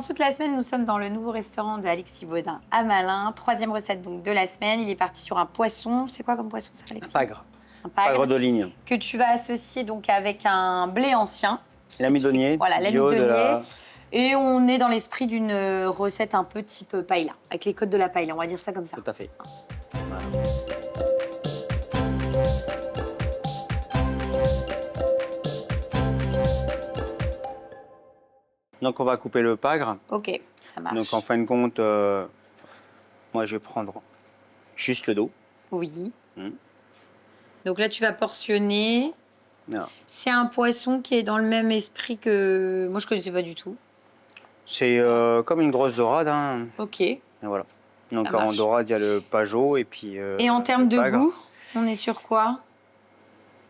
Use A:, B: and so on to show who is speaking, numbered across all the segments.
A: toute la semaine, nous sommes dans le nouveau restaurant de Alexis Baudin à Malin. Troisième recette donc de la semaine. Il est parti sur un poisson. C'est quoi comme poisson ça, Alexis?
B: Un pagre.
A: Un pagre.
B: Pagre de ligne.
A: Que tu vas associer donc avec un blé ancien.
B: L'amidonnier.
A: Voilà,
B: bio de
A: l'amidonnier.
B: la...
A: Et on est dans l'esprit d'une recette un peu type paella, avec les codes de la paella, on va dire ça comme ça.
B: Tout à fait. Voilà. Donc on va couper le pagre.
A: Ok, ça marche.
B: Donc en fin de compte, moi je vais prendre juste le dos.
A: Oui.
B: Mmh.
A: Donc là, tu vas portionner.
B: Voilà.
A: C'est un poisson qui est dans le même esprit que... Moi, je ne connaissais pas du tout.
B: C'est comme une grosse dorade. Hein.
A: Ok.
B: Et voilà. Donc
A: Ça
B: en
A: marche.
B: dorade, il y a le pajot et puis.
A: Et en termes de
B: pagre.
A: goût, on est sur quoi?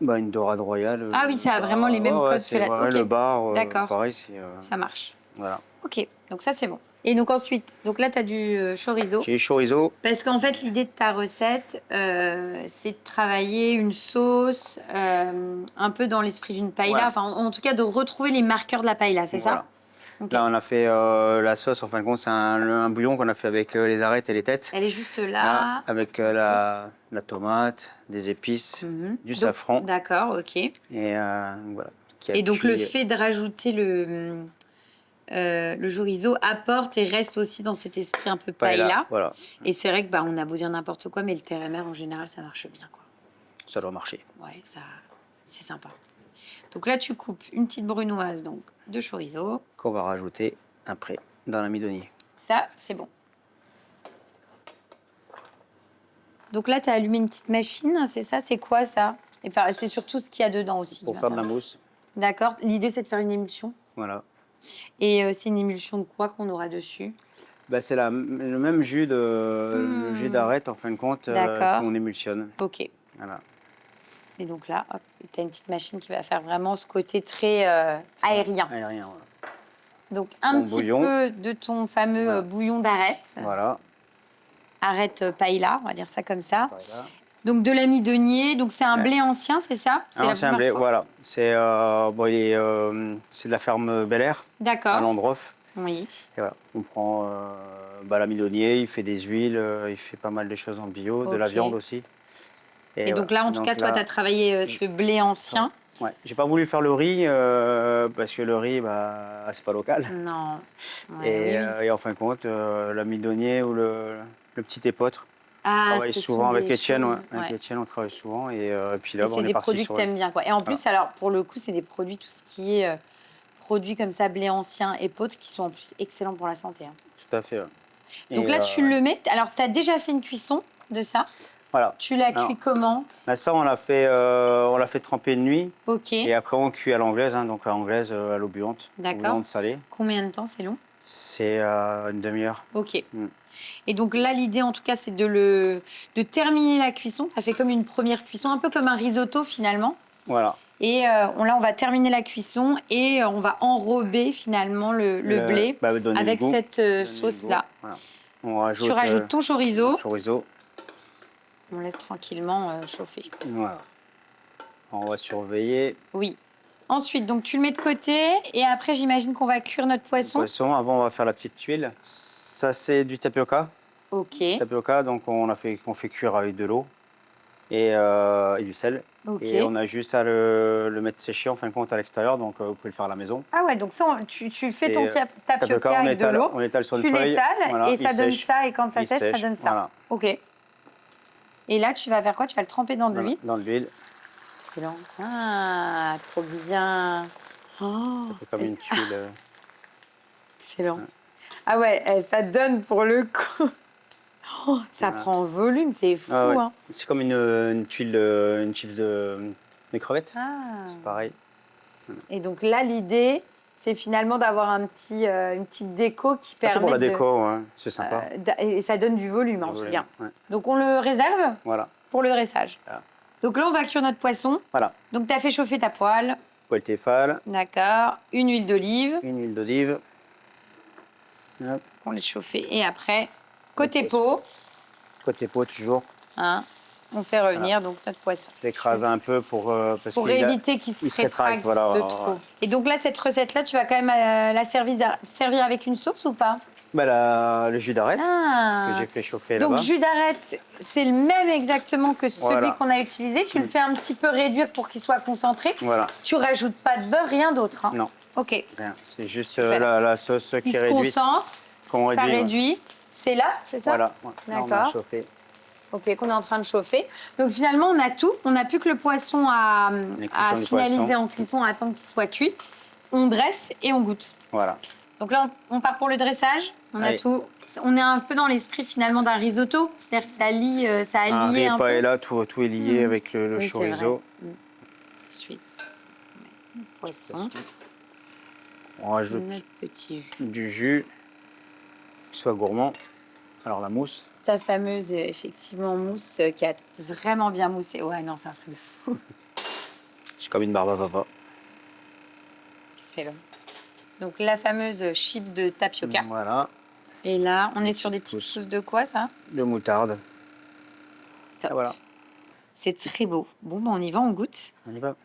B: Bah, une dorade royale.
A: Ah oui, ça a vraiment les mêmes codes que la...
B: Ouais,
A: Ok.
B: le bar,
A: D'accord.
B: pareil, c'est.
A: Ça marche.
B: Voilà.
A: Ok, donc ça, c'est bon. Et donc ensuite, donc là, tu as du chorizo.
B: J'ai chorizo.
A: Parce qu'en fait, l'idée de ta recette, c'est de travailler une sauce un peu dans l'esprit d'une paella.
B: Ouais.
A: Enfin, en tout cas, de retrouver les marqueurs de la paella, c'est
B: Voilà.
A: ça? Okay.
B: Là, on a fait la sauce, en fin de compte, c'est un bouillon qu'on a fait avec les arêtes et les têtes.
A: Elle est juste là.
B: Là, avec la tomate, des épices, du safran.
A: D'accord, ok.
B: Et voilà.
A: Et donc, le fait de rajouter le chorizo apporte et reste aussi dans cet esprit un peu paella.
B: Voilà.
A: Et c'est vrai que on a beau dire n'importe quoi, mais le terre et mer, en général, ça marche bien, quoi.
B: Ça doit marcher.
A: Ouais, ça, c'est sympa. Donc là, tu coupes une petite brunoise donc, de chorizo.
B: Qu'on va rajouter après dans l'amidonnier.
A: Ça, c'est bon. Donc là, tu as allumé une petite machine, c'est ça? C'est quoi, ça? Et c'est surtout ce qu'il y a dedans aussi.
B: Pour faire de la mousse.
A: D'accord. L'idée, c'est de faire une émulsion.
B: Voilà.
A: Et c'est une émulsion de quoi qu'on aura dessus?
B: Bah, c'est le même jus le jus d'arête, en fin de compte, qu'on émulsionne.
A: Ok.
B: Voilà.
A: Et donc là, hop, tu as une petite machine qui va faire vraiment ce côté très aérien.
B: Aérien, voilà.
A: Donc un petit
B: bouillon.
A: peu de ton fameux bouillon d'arête.
B: Voilà.
A: Arête paella, on va dire ça comme ça.
B: Paella.
A: Donc de l'amidonnier, donc c'est un blé ancien, c'est ça?
B: C'est un blé, voilà. C'est de la ferme Bel Air,
A: d'accord.
B: à Landroff.
A: Oui.
B: Et voilà. On prend l'amidonnier, il fait des huiles, il fait pas mal de choses en bio, de la viande aussi.
A: Et donc là, en tout cas, toi, tu as travaillé ce blé ancien.
B: Ouais. J'ai pas voulu faire le riz parce que le riz, c'est pas local.
A: Non. Ouais,
B: et en fin de compte, l'amidonnier ou le petit épeautre.
A: Ah,
B: on travaille souvent avec Étienne. Avec Étienne, on travaille souvent. Et puis là,
A: c'est des produits que tu aimes bien, quoi. Et en plus, alors, pour le coup, c'est des produits, tout ce qui est produits comme ça, blé ancien, épeautre, qui sont en plus excellents pour la santé. Hein.
B: Tout à fait. Ouais.
A: Donc là, tu le mets. Alors, tu as déjà fait une cuisson de ça?
B: Voilà.
A: Tu l'as cuit comment?
B: Ça, on l'a fait tremper de nuit.
A: Ok.
B: Et après, on cuit à l'anglaise, donc à l'anglaise, à l'eau bouillante.
A: D'accord.
B: Bouillante salée.
A: Combien de temps, c'est long?
B: C'est une demi-heure.
A: Ok. Et donc là, l'idée, en tout cas, c'est de terminer la cuisson. Tu as fait comme une première cuisson, un peu comme un risotto, finalement.
B: Voilà.
A: Et là, on va terminer la cuisson et on va enrober, finalement, le blé avec cette sauce-là.
B: Voilà.
A: Tu rajoutes ton chorizo.
B: Chorizo.
A: On laisse tranquillement chauffer.
B: Voilà. On va surveiller.
A: Oui. Ensuite, donc tu le mets de côté et après, j'imagine qu'on va cuire notre poisson.
B: Avant, on va faire la petite tuile. Ça, c'est du tapioca.
A: Ok.
B: Tapioca, donc on fait cuire avec de l'eau et du sel.
A: Okay.
B: Et on a juste à le mettre sécher en fin de compte à l'extérieur, donc vous pouvez le faire à la maison.
A: Ah ouais, donc ça, tu fais ton tapioca avec de l'eau,
B: on étale sur une
A: tu
B: feuille,
A: l'étales
B: voilà,
A: et ça donne ça, et quand ça sèche, ça donne ça.
B: Voilà.
A: Ok. Et là, tu vas faire quoi? Tu vas le tremper dans de l'huile?
B: Dans de l'huile.
A: Excellent. Ah, trop bien. Oh.
B: Ça fait comme une tuile.
A: Excellent. Ouais. Ah ouais, ça donne pour le coup. Oh, ça prend en volume, c'est fou.
B: Ouais.
A: Hein.
B: C'est comme une tuile de crevettes.
A: Ah.
B: C'est pareil.
A: Et donc là, l'idée, c'est finalement d'avoir une petite déco qui permet.
B: C'est pour la déco, c'est sympa.
A: Et ça donne du volume, en tout cas. Ouais. Donc on le réserve pour le dressage. Voilà. Donc là, on va cuire notre poisson.
B: Voilà.
A: Donc tu as fait chauffer ta poêle.
B: Poêle Tefal.
A: D'accord. Une huile d'olive.
B: Une huile d'olive.
A: On laisse chauffer. Et après, côté pot.
B: Côté pot, toujours.
A: Hein. on fait revenir donc notre poisson.
B: T'écrases un peu parce
A: Pour
B: qu'il
A: éviter qu'il se rétracte
B: voilà,
A: de trop. Et donc là, cette recette-là, tu vas quand même la servir avec une sauce ou pas?
B: Bah, le jus d'arête
A: Ah.
B: que j'ai fait chauffer
A: Donc
B: là-bas.
A: jus d'arête, c'est le même exactement que celui
B: Voilà.
A: qu'on a utilisé. Tu le fais un petit peu réduire pour qu'il soit concentré.
B: Voilà.
A: Tu rajoutes pas de beurre, rien d'autre. Hein.
B: Non.
A: Ok.
B: Rien. C'est juste
A: Super.
B: la sauce qui
A: Il
B: est
A: se
B: réduite.
A: concentre,
B: qu'on
A: ça
B: réduit, ouais.
A: réduit. C'est là, c'est ça?
B: Voilà. Ouais. Là, on a
A: D'accord.
B: chauffé.
A: Ok, qu'on est en train de chauffer. Donc finalement, on a tout. On n'a plus que le poisson à
B: du
A: finaliser
B: poisson.
A: en cuisson, à attendre qu'il soit cuit. On dresse et on goûte.
B: Voilà.
A: Donc là, on part pour le dressage. On a
B: Allez.
A: tout. On est un peu dans l'esprit finalement d'un risotto. C'est-à-dire que ça lie, ça a
B: Un
A: lié
B: riz
A: un peu.
B: paella, tout est lié avec le
A: Oui, c'est vrai.
B: chorizo.
A: Ensuite, on met le poisson,
B: On rajoute
A: notre petit jus.
B: du jus, qui soit gourmand. Alors la mousse.
A: Ta fameuse, effectivement, mousse qui a vraiment bien moussé. Ouais, non, c'est un truc de fou.
B: C'est comme une barbe à papa.
A: Excellent. Donc la fameuse chips de tapioca.
B: Voilà.
A: Et là, on est sur des petites
B: pousses.
A: pousses de quoi, ça?
B: De moutarde.
A: Top.
B: Et voilà.
A: C'est très beau. Bon, ben, on y va, on goûte.
B: On y va.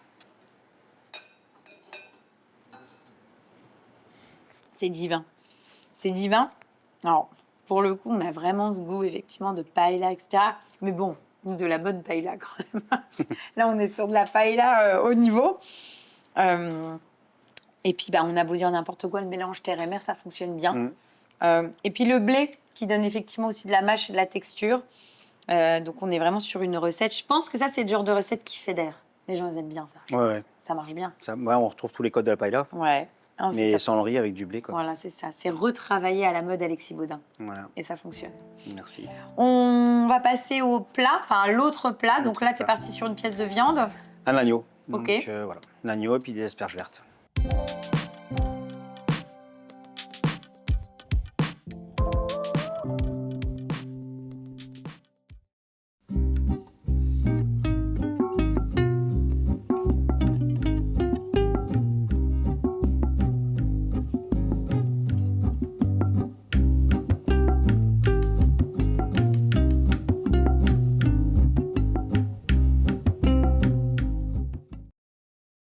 A: C'est divin. C'est divin. Alors, pour le coup, on a vraiment ce goût, effectivement, de paella, etc. Mais bon, de la bonne paella, quand même. Là, on est sur de la paella haut niveau. Et puis, bah, on a beau dire n'importe quoi, le mélange terre et mer, ça fonctionne bien. Et puis, le blé, qui donne effectivement aussi de la mâche et de la texture. Donc, on est vraiment sur une recette. Je pense que ça, c'est le genre de recette qui fédère. Les gens, ils aiment bien ça.
B: Ouais.
A: Ça marche bien.
B: Ça, ouais, on retrouve tous les codes de la paella,
A: Ouais. Hein, c'est
B: mais
A: top.
B: sans le riz avec du blé, quoi.
A: Voilà, c'est ça. C'est retravaillé à la mode Alexis Baudin.
B: Voilà.
A: Et ça fonctionne.
B: Merci.
A: On va passer au plat, enfin à l'autre plat. Donc là, tu es
B: plat.
A: parti sur une pièce de viande.
B: Un agneau.
A: Ok.
B: Donc, voilà. L'agneau et puis des asperges vertes.